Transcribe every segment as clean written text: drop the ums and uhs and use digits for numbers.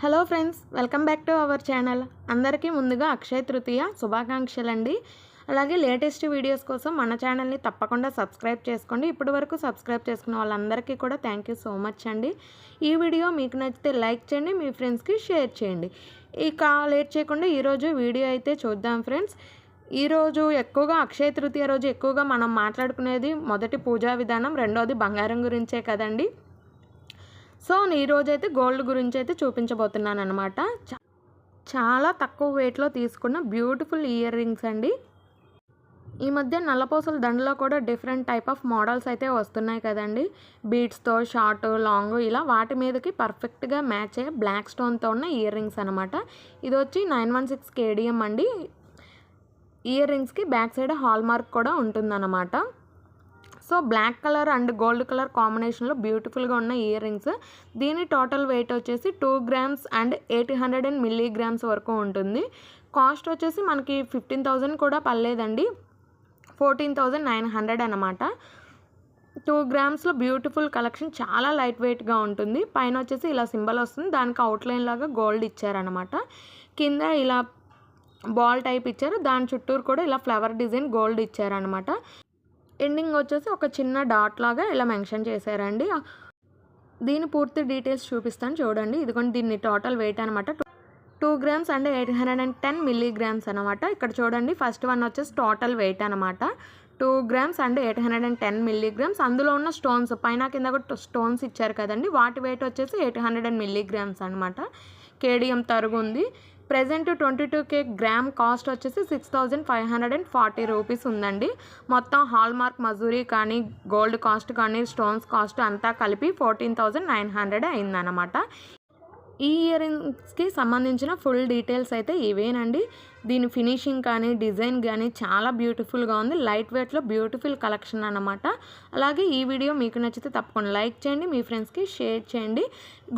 Hello friends, welcome back to our channel. అందరికీ ముందుగా అక్షయ తృతీయ శుభాకాంక్షలండి. అలాగే లేటెస్ట్ వీడియోస్ కోసం మన ఛానల్ని తప్పకుండా సబ్స్క్రైబ్ చేసుకోండి. ఇప్పటి వరకు సబ్స్క్రైబ్ చేసుకున్న వాళ్ళందరికీ కూడా థ్యాంక్ యూ సో మచ్ అండి. ఈ వీడియో మీకు నచ్చితే లైక్ చేయండి, మీ ఫ్రెండ్స్కి షేర్ చేయండి. ఇక లేట్ చేయకుండా ఈరోజు వీడియో అయితే చూద్దాం ఫ్రెండ్స్. ఈరోజు ఎక్కువగా అక్షయ తృతీయ రోజు ఎక్కువగా మనం మాట్లాడుకునేది మొదటి పూజా విధానం, రెండోది బంగారం గురించే కదండి. సో ఈరోజైతే గోల్డ్ గురించి అయితే చూపించబోతున్నాను అనమాట. చాలా తక్కువ వెయిట్లో తీసుకున్న బ్యూటిఫుల్ ఇయర్ రింగ్స్ అండి. ఈ మధ్య నల్లపూసల దండలో కూడా డిఫరెంట్ టైప్ ఆఫ్ మోడల్స్ అయితే వస్తున్నాయి కదండి. బీడ్స్తో షార్ట్ లాంగ్ ఇలా వాటి మీదకి పర్ఫెక్ట్గా మ్యాచ్ అయ్యే బ్లాక్ స్టోన్తో ఉన్న ఇయర్ రింగ్స్ అనమాట. ఇది వచ్చి 916 KDM అండి. ఇయర్ రింగ్స్కి బ్యాక్ సైడ్ హాల్ మార్క్ కూడా ఉంటుందన్నమాట. So black colour and gold colour కాంబినేషన్లో బ్యూటిఫుల్గా ఉన్న ఇయర్ రింగ్స్. దీని టోటల్ వెయిట్ వచ్చేసి 2 grams అండ్ 800 milligrams వరకు ఉంటుంది. కాస్ట్ వచ్చేసి మనకి 15,000 కూడా పర్లేదండి, 14,900 అనమాట. 2 grams బ్యూటిఫుల్ కలెక్షన్, చాలా లైట్ వెయిట్గా ఉంటుంది. పైన వచ్చేసి ఇలా సింబల్ వస్తుంది, దానికి అవుట్లైన్ లాగా గోల్డ్ ఇచ్చారనమాట. కింద ఇలా బాల్ టైప్ ఇచ్చారు, దాని చుట్టూరు కూడా ఇలా ఫ్లవర్ డిజైన్ గోల్డ్ ఇచ్చారనమాట. ఎండింగ్ వచ్చేసి ఒక చిన్న డాట్ లాగా ఇలా మెన్షన్ చేశారండి. దీని పూర్తి డీటెయిల్స్ చూపిస్తాను చూడండి. ఇదిగోండి దీన్ని టోటల్ వెయిట్ అనమాట 2 grams అండ్ 810 milligrams అనమాట. ఇక్కడ చూడండి ఫస్ట్ వన్ వచ్చేసి టోటల్ వెయిట్ అనమాట 2 grams అండ్ 810 milligrams. అందులో ఉన్న స్టోన్స్ పైన కింద కూడా స్టోన్స్ ఇచ్చారు కదండి, వాటి వెయిట్ వచ్చేసి 800 milligrams అనమాట. KDM తరుగు ఉంది. ప్రెజెంట్ 22K గ్రామ్ కాస్ట్ వచ్చేసి 6,540 రూపీస్ ఉందండి. మొత్తం హాల్ మార్క్ మజూరీ కానీ గోల్డ్ కాస్ట్ కానీ స్టోన్స్ కాస్ట్ అంతా కలిపి 14,900 అయిందనమాట. ఈ ఇయర్ రింగ్స్కి సంబంధించిన ఫుల్ డీటెయిల్స్ అయితే ఇవేనండి. దీని ఫినిషింగ్ కానీ డిజైన్ కానీ చాలా బ్యూటిఫుల్గా ఉంది. లైట్ వెయిట్లో బ్యూటిఫుల్ కలెక్షన్ అనమాట. అలాగే ఈ వీడియో మీకు నచ్చితే తప్పకుండా లైక్ చేయండి, మీ ఫ్రెండ్స్కి షేర్ చేయండి.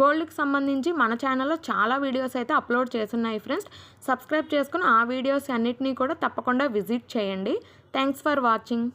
గోల్డ్కి సంబంధించి మన ఛానల్లో చాలా వీడియోస్ అయితే అప్లోడ్ చేస్తున్నాయి ఫ్రెండ్స్. సబ్స్క్రైబ్ చేసుకుని ఆ వీడియోస్ అన్నిటినీ కూడా తప్పకుండా విజిట్ చేయండి. Thanks for watching.